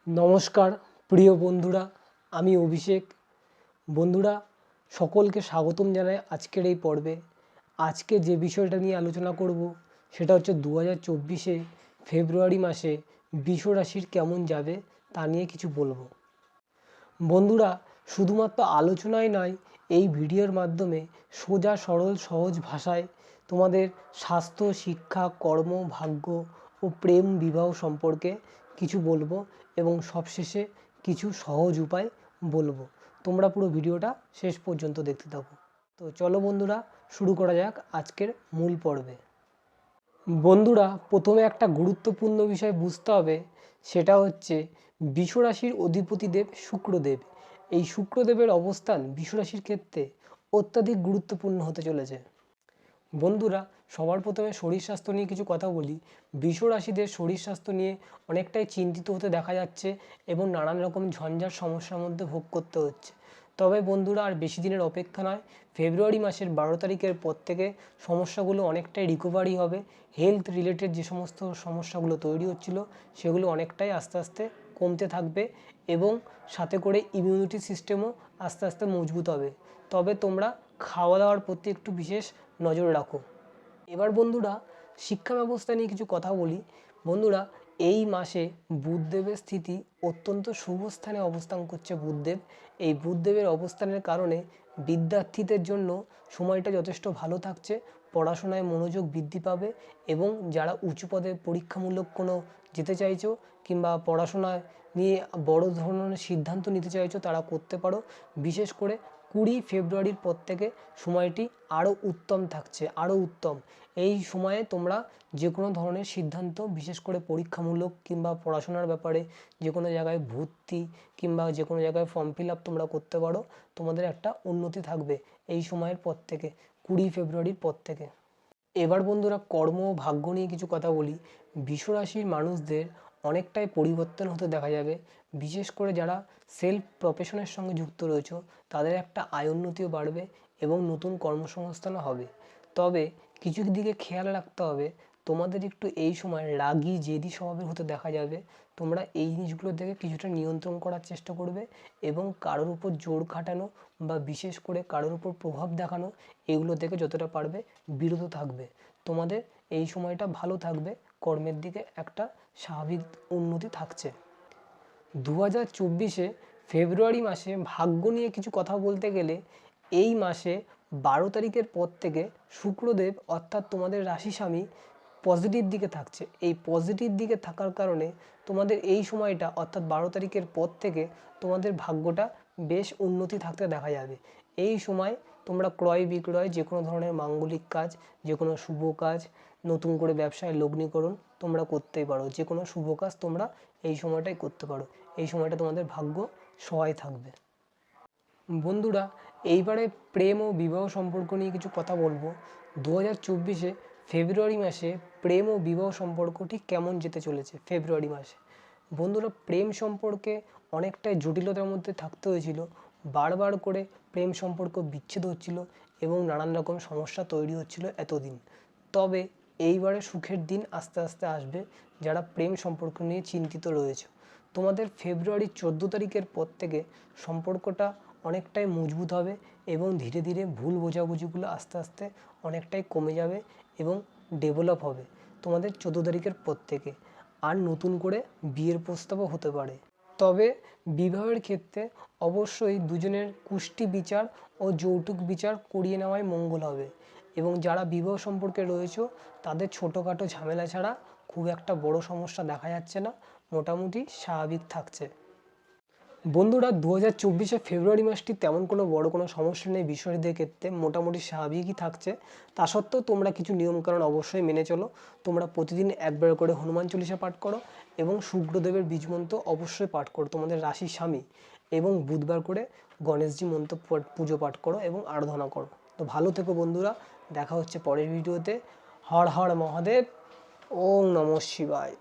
নমস্কার প্রিয় বন্ধুরা, আমি অভিষেক। বন্ধুরা, সকলকে স্বাগতম জানাই আজকের এই পর্বে। আজকে যে বিষয়টা নিয়ে আলোচনা করব সেটা হচ্ছে 2024 ফেব্রুয়ারি মাসে বৃষ রাশির কেমন যাবে তা নিয়ে কিছু বলবো। বন্ধুরা, শুধুমাত্র আলোচনাই নয়, এই ভিডিওর মাধ্যমে সোজা সরল সহজ ভাষায় তোমাদের স্বাস্থ্য, শিক্ষা, কর্ম, ভাগ্য ও প্রেম বিবাহ সম্পর্কে কিছু বলবো এবং সবশেষে কিছু সহজ উপায় বলবো। তোমরা পুরো ভিডিওটা শেষ পর্যন্ত দেখতে থাকো। তো চলো বন্ধুরা, শুরু করা যাক আজকের মূল পর্বে। বন্ধুরা, প্রথমে একটা গুরুত্বপূর্ণ বিষয় বুঝতে হবে, সেটা হচ্ছে বৃষ রাশির অধিপতিদেব শুক্রদেব। এই শুক্রদেবের অবস্থান বৃষ রাশির ক্ষেত্রে অত্যাধিক গুরুত্বপূর্ণ হতে চলেছে। বন্ধুরা, সবার প্রথমে শরীর স্বাস্থ্য নিয়ে কিছু কথা বলি। বৃষ রাশিদের শরীর স্বাস্থ্য নিয়ে অনেকটাই চিন্তিত হতে দেখা যাচ্ছে এবং নানান রকম ঝঞ্ঝাট সমস্যার মধ্যে ভোগ করতে হচ্ছে। তবে বন্ধুরা, আর বেশি দিনের অপেক্ষা নয়। ফেব্রুয়ারি মাসের 12 তারিখের পর থেকে সমস্যাগুলো অনেকটাই রিকভারি হবে। হেলথ রিলেটেড যে সমস্ত সমস্যাগুলো তৈরি হচ্ছিল সেগুলো অনেকটাই আস্তে আস্তে কমতে থাকবে এবং সাথে করে ইমিউনিটি সিস্টেমও আস্তে আস্তে মজবুত হবে। তবে তোমরা খাওয়া দাওয়ার প্রতি একটু বিশেষ নজর রাখো। এবার বন্ধুরা, শিক্ষা ব্যবস্থা নিয়ে কিছু কথা বলি। বন্ধুরা, এই মাসে বুধদেবের স্থিতি অত্যন্ত শুভ স্থানে অবস্থান করছে বুধদেব। এই বুধদেবের অবস্থানের কারণে বিদ্যার্থীদের জন্য সময়টা যথেষ্ট ভালো থাকছে। পড়াশোনায় মনোযোগ বৃদ্ধি পাবে এবং যারা উঁচু পদে পরীক্ষামূলক কোনো যেতে চাইছো কিংবা পড়াশোনায় নিয়ে বড় ধরনের সিদ্ধান্ত নিতে চাইছো তারা করতে পারো। বিশেষ করে 20 ফেব্রুয়ারির পর থেকে সময়টি আরও উত্তম থাকছে, আরও উত্তম। এই সময়ে তোমরা যে কোনো ধরনের সিদ্ধান্ত, বিশেষ করে পরীক্ষামূলক কিংবা পড়াশোনার ব্যাপারে যে কোনো জায়গায় ভর্তি কিংবা যে কোনো জায়গায় ফর্ম ফিল আপ তোমরা করতে পারো। তোমাদের একটা উন্নতি থাকবে এই সময়ের পর থেকে, 20 ফেব্রুয়ারির পর থেকে। এবার বন্ধুরা, কর্ম ও ভাগ্য নিয়ে কিছু কথা বলি। বৃষ রাশির মানুষদের অনেকটাই পরিবর্তন হতে দেখা যাবে। বিশেষ করে যারা সেলফ প্রফেশনের সঙ্গে যুক্ত রয়েছে তাদের একটা আয় উন্নতিও বাড়বে এবং নতুন কর্মসংস্থানও হবে। তবে কিছু দিকে খেয়াল রাখতে হবে, তোমাদের একটু এই সময় রাগী জেদি স্বভাবের হতে দেখা যাবে। তোমরা এই জিনিসগুলো থেকে কিছুটা নিয়ন্ত্রণ করার চেষ্টা করবে এবং কারোর উপর জোর খাটানো বা বিশেষ করে কারোর উপর প্রভাব দেখানো, এগুলো থেকে যতটা পারবে বিরত থাকবে। তোমাদের এই সময়টা ভালো থাকবে, কর্মের দিকে একটা স্বাভাবিক উন্নতি থাকছে। 2024 ফেব্রুয়ারি মাসে ভাগ্য নিয়ে কিছু কথা বলতে গেলে, এই মাসে 12 তারিখের পর থেকে শুক্রদেব অর্থাৎ তোমাদের রাশি স্বামী পজিটিভ দিকে থাকছে। এই পজিটিভ দিকে থাকার কারণে তোমাদের এই সময়টা অর্থাৎ 12 তারিখের পর থেকে তোমাদের ভাগ্যটা বেশ উন্নতি থাকতে দেখা যাবে। এই সময় তোমরা ক্রয় বিক্রয়, যে কোনো ধরনের মাঙ্গলিক কাজ, যে কোনো শুভ কাজ, নতুন করে ব্যবসায় লগ্নিকরণ তোমরা করতেই পারো। যে কোনো শুভ কাজ তোমরা এই সময়টাই করতে পারো। এই সময়টা তোমাদের ভাগ্য সহায় থাকবে। বন্ধুরা, এইবারে প্রেম ও বিবাহ সম্পর্ক নিয়ে কিছু কথা বলবো। 2024 ফেব্রুয়ারি মাসে প্রেম ও বিবাহ সম্পর্কটি কেমন যেতে চলেছে ফেব্রুয়ারি মাসে। বন্ধুরা, প্রেম সম্পর্কে অনেকটাই জটিলতার মধ্যে থাকতে হয়েছিল। বারবার করে প্রেম সম্পর্ক বিচ্ছেদ হচ্ছিল এবং নানান রকম সমস্যা তৈরি হচ্ছিল এতদিন। তবে এইবারে সুখের দিন আস্তে আস্তে আসবে যারা প্রেম সম্পর্ক নিয়ে চিন্তিত রয়েছে। তোমাদের ফেব্রুয়ারি 14 তারিখের পর থেকে সম্পর্কটা অনেকটাই মজবুত হবে এবং ধীরে ধীরে ভুল বোঝাবুঝিগুলো আস্তে আস্তে অনেকটাই কমে যাবে এবং ডেভেলপ হবে তোমাদের 14 তারিখের পর থেকে। আর নতুন করে বিয়ের প্রস্তাবও হতে পারে। তবে বিবাহের ক্ষেত্রে অবশ্যই দুজনের কুষ্টি বিচার ও যৌতুক বিচার করিয়ে নেওয়াই মঙ্গল হবে এবং যারা বিবাহ সম্পর্কে রয়েছে তাদের ছোটোখাটো ঝামেলা ছাড়া খুব একটা বড় সমস্যা দেখা যাচ্ছে না, মোটামুটি স্বাভাবিক থাকছে। বন্ধুরা, 2024 ফেব্রুয়ারি মাসটি তেমন কোনো বড় কোনো সমস্যা নেই, বিষয়দের ক্ষেত্রে মোটামুটি স্বাভাবিকই থাকছে। তা সত্ত্বেও তোমরা কিছু নিয়মকানুন অবশ্যই মেনে চলো। তোমরা প্রতিদিন একবার করে হনুমান চল্লিশা পাঠ করো এবং শুক্রদেবের বীজ মন্ত্র অবশ্যই পাঠ করো তোমাদের রাশির স্বামী, এবং বুধবার করে গণেশজি মন্ত্র পুজো পাঠ করো এবং আরাধনা করো। তো ভালো থেকো বন্ধুরা, দেখা হচ্ছে পরের ভিডিওতে। হর হর মহাদেব, ওম নমঃ শিবায়।